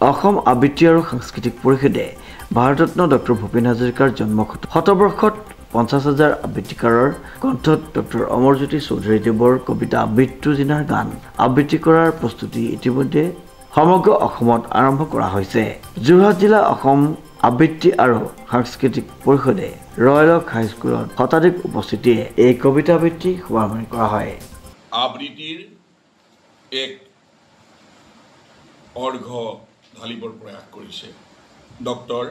অসম আবৃত্তি আৰু সাংস্কৃতিক পৰিষদে ভাৰতৰত্ন ডক্টৰ ভূপেন হাজৰিকাৰ জন্ম শতবৰ্ষত 50,000 আবৃত্তিকাৰৰ কণ্ঠত ডক্টৰ অমৰজ্যোতি চৌধুৰীদেৱৰ কবিতা মৃত্যু দিনাৰ গান আবৃত্তি কৰাৰ প্ৰস্তুতি ইতিমধ্যে সমগ্ৰ অসমত আৰম্ভ কৰা হৈছে। যোৰহাট জিলা অসম আবৃত্তি আৰু সাংস্কৃতিক পৰিষদে ৰয়েলক হাইস্কুলত শতাধিক উপস্থিতিয়ে এই কবিতা আবৃত্তি শুভাৰম্ভ কৰা হয়। আবৃত্তিৰ এক অৰ্ঘ ঢালিবৰ প্ৰয়াস কৰিছে ডক্টৰ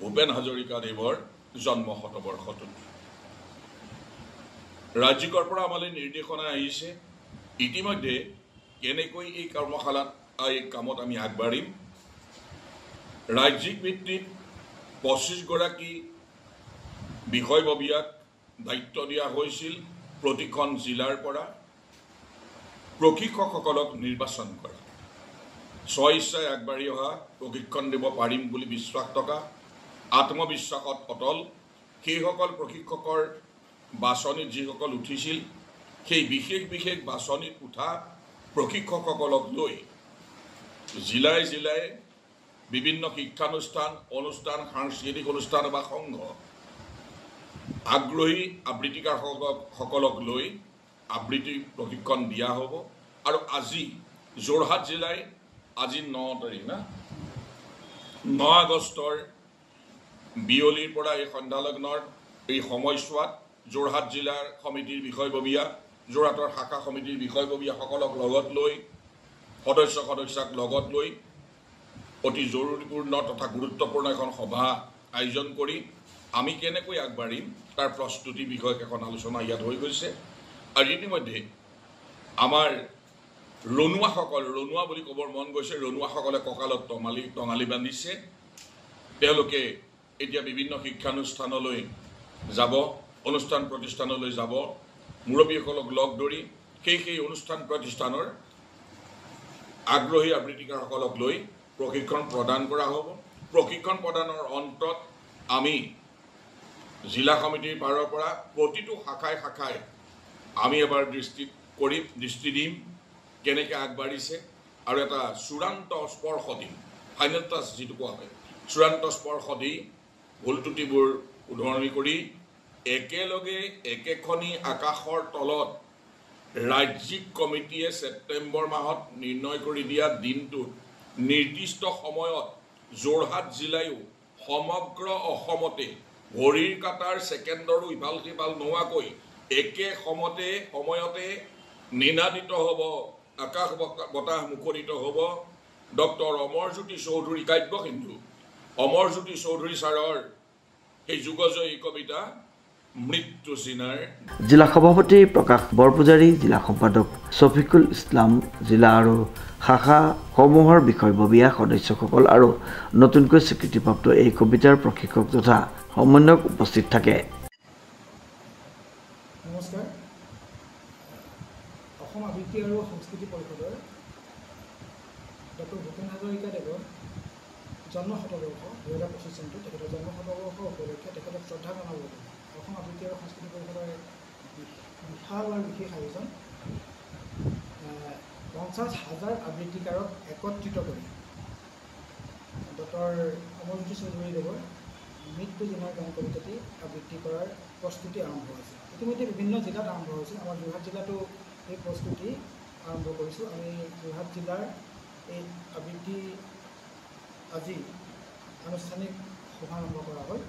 ভূপেন হাজৰিকাদেৱৰ জন্ম শতবৰ্ষত। ৰাজ্যিকৰ পৰা আমালৈ নিৰ্দেশনা আহিছে ইতিমধ্যে কেনেকৈ এই কৰ্মশালাত এই কামত আমি আগবাঢ়িম। ৰাজ্যিক ভিত্তিত 25 গৰাকী বিষয়ববীয়াক দায়িত্ব দিয়া হৈছিল প্ৰতিখন জিলাৰ পৰা প্ৰশিক্ষকসকলক নিৰ্বাচন কৰা। স্বইচ্ছাই আগবাঢ়ি অহা প্ৰশিক্ষণ দিব পাৰিম বুলি বিশ্বাস থকা আত্মবিশ্বাসত অটল সেইসকল প্ৰশিক্ষকৰ বাছনিত যিসকল উঠিছিল সেই বিশেষ বাছনিত উঠা প্ৰশিক্ষকসকলক লৈ জিলাই জিলাই বিভিন্ন শিক্ষানুষ্ঠান সাংস্কৃতিক অনুষ্ঠান বা সংঘ আগ্ৰহী আবৃত্তিকাৰসকলক লৈ আবৃত্তি প্ৰশিক্ষণ দিয়া হ'ব। আৰু আজি যোৰহাট জিলাই আজি 9 তাৰিখ 9 আগষ্টৰ বিয়লিৰ পৰা এই সন্ধ্যালগ্নৰ এই সময়ছোৱাত যোৰহাট জিলাৰ সমিতিৰ বিষয়ববীয়া যোৰহাটৰ শাখা সমিতিৰ বিষয়ববীয়াসকলক লগত লৈ সদস্যাক লগত লৈ অতি জৰুৰীপূৰ্ণ তথা গুৰুত্বপূৰ্ণ এখন সভা আয়োজন কৰি আমি কেনেকৈ আগবাঢ়িম তাৰ প্ৰস্তুতি বিষয়ক এখন আলোচনা ইয়াত হৈ গৈছে। আৰু ইতিমধ্যে আমাৰ ৰণুৱা বুলি ক'বৰ মন গৈছে, ৰণুৱাসকলে কঁকালত টঙালি বান্ধিছে। তেওঁলোকে এতিয়া বিভিন্ন শিক্ষানুষ্ঠানলৈ যাব, অনুষ্ঠান প্ৰতিষ্ঠানলৈ যাব, মুৰব্বীসকলক লগ ধৰি সেই অনুষ্ঠান প্ৰতিষ্ঠানৰ আগ্ৰহী আবৃত্তিকাৰসকলক লৈ প্ৰশিক্ষণ প্ৰদান কৰা হ'ব। প্ৰশিক্ষণ প্ৰদানৰ অন্তত আমি জিলা সমিতিৰ পাৰৰ পৰা প্ৰতিটো শাখাই আমি এবাৰ দৃষ্টি দিম কেনেকৈ আগবাঢ়িছে আৰু এটা চূড়ান্ত স্পৰ্শ দিম, ফাইনেল টাচ যিটো কোৱা হয়, চূড়ান্ত স্পৰ্শ দি ভুল ত্ৰুটিবোৰ শুধৰণি কৰি একেলগে একেখনি আকাশৰ তলত ৰাজ্যিক কমিটিয়ে ছেপ্টেম্বৰ মাহত নিৰ্ণয় কৰি দিয়া দিনটোত নিৰ্দিষ্ট সময়ত যোৰহাট জিলায়ো সমগ্ৰ অসমতে ঘড়ীৰ কাটাৰ ছেকেণ্ডৰো ইফাল সিফাল নোহোৱাকৈ একে সময়তে নিনাদিত হ'ব, আকাশ বতাহ মুখৰিত হ'ব ডক্টৰ অমৰজ্যোতি চৌধুৰী কাব্যসিন্ধু অমৰজ্যোতি চৌধুৰী ছাৰৰ সেই যুগজয়ী কবিতা মৃত্যু চিনাৰ। জিলা সভাপতি প্ৰকাশ বৰপূজাৰী, জিলা সম্পাদক শফিকুল ইছলাম, জিলা আৰু শাখা সমূহৰ বিষয়ববীয়া সদস্যসকল আৰু নতুনকৈ স্বীকৃতিপ্ৰাপ্ত এই কবিতাৰ প্ৰশিক্ষক তথা সমন্বয়ক উপস্থিত থাকে। নমস্কাৰ। অসম আবৃত্তি আৰু সংস্কৃতি পৰিষদৰ ডক্টৰ ভূপেন হাজৰিকাদেৱৰ জন্ম শতবৰ্ষ 2025 চনটো তেখেতৰ জন্ম শতবৰ্ষ উপলক্ষে তেখেতক শ্ৰদ্ধা জনাবলৈ অসম আবৃত্তি আৰু সংস্কৃতি পৰিষদৰ বিশাল আৰু বিশেষ আয়োজন 50,000 আবৃত্তিকাৰক একত্ৰিত কৰি ডক্টৰ অমৰজ্যোতি চৌধুৰীদেৱৰ মৃত্যু দিনাৰ গান কবিতাটি আবৃত্তি কৰাৰ প্ৰস্তুতি আৰম্ভ হৈছে। ইতিমধ্যে বিভিন্ন জিলাত আৰম্ভ হৈছে। আমাৰ যোৰহাট জিলাতো এই প্ৰস্তুতি আৰম্ভ কৰিছোঁ। আমি যোৰহাট জিলাৰ এই আবৃত্তি আজি আনুষ্ঠানিক শুভাৰম্ভ কৰা হয়।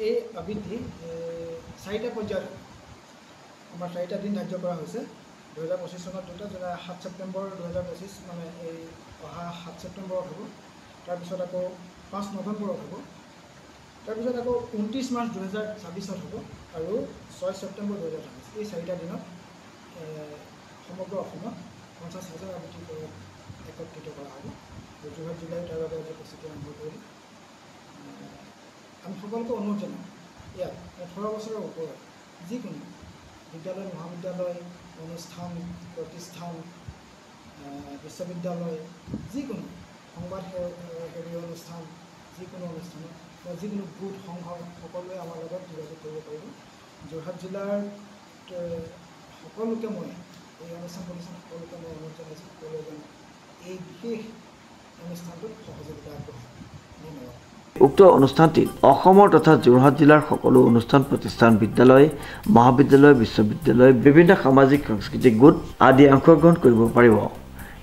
এই আবৃত্তি 4টা পৰ্যায়ত আমাৰ 4টা দিন ধাৰ্য কৰা হৈছে। 2025 চনত 7 ছেপ্টেম্বৰ 2025 মানে এই অহা 7 ছেপ্টেম্বৰত হ'ব, তাৰপিছত আকৌ 5 নৱেম্বৰত হ'ব, তাৰপিছত আকৌ 29 মাৰ্চ 2026 হ'ব আৰু 6 ছেপ্টেম্বৰ 2026। এই 4টা দিনত সমগ্ৰ অসমত 50,000 আবৃত্তিকাৰক একত্ৰিত কৰা হ'ব। যোৰহাট জিলাই তাৰ বাবে আজি প্ৰস্তুতি আৰম্ভ কৰিলোঁ। আমি সকলোকে অনুৰোধ জনাওঁ, ইয়াত 18 বছৰৰ ওপৰত যিকোনো বিদ্যালয়, মহাবিদ্যালয়, অনুষ্ঠান প্ৰতিষ্ঠান, বিশ্ববিদ্যালয়, যিকোনো সংবাদ সেৱী অনুষ্ঠান, যিকোনো অনুষ্ঠানত বা যিকোনো গোট সংঘ সকলোৱে আমাৰ লগত যোগাযোগ কৰিব পাৰিব। যোৰহাট জিলাৰ সকলোকে মই এই অনুষ্ঠান প্ৰতিষ্ঠান সকলোকে মই অনুৰোধ জনাইছোঁ, সকলোৱে যেন এই বিশেষ অনুষ্ঠানটোত সহযোগিতা আগবঢ়ায় ধন্যবাদ উক্ত অনুষ্ঠানটিত অসমৰ তথা যোৰহাট জিলাৰ সকলো অনুষ্ঠান প্ৰতিষ্ঠান বিদ্যালয় মহাবিদ্যালয় বিশ্ববিদ্যালয় বিভিন্ন সামাজিক সাংস্কৃতিক গোট আদি অংশগ্ৰহণ কৰিব পাৰিব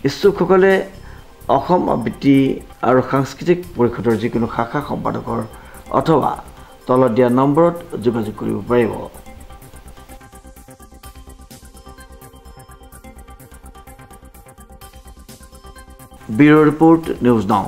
ইচ্ছুকসকলে অসম আবৃত্তি আৰু সাংস্কৃতিক পৰিষদৰ যিকোনো শাখা সম্পাদকৰ অথবা তলত দিয়া নম্বৰত যোগাযোগ কৰিব পাৰিব ব্যুৰ ৰিপৰ্ট নিউজ নাও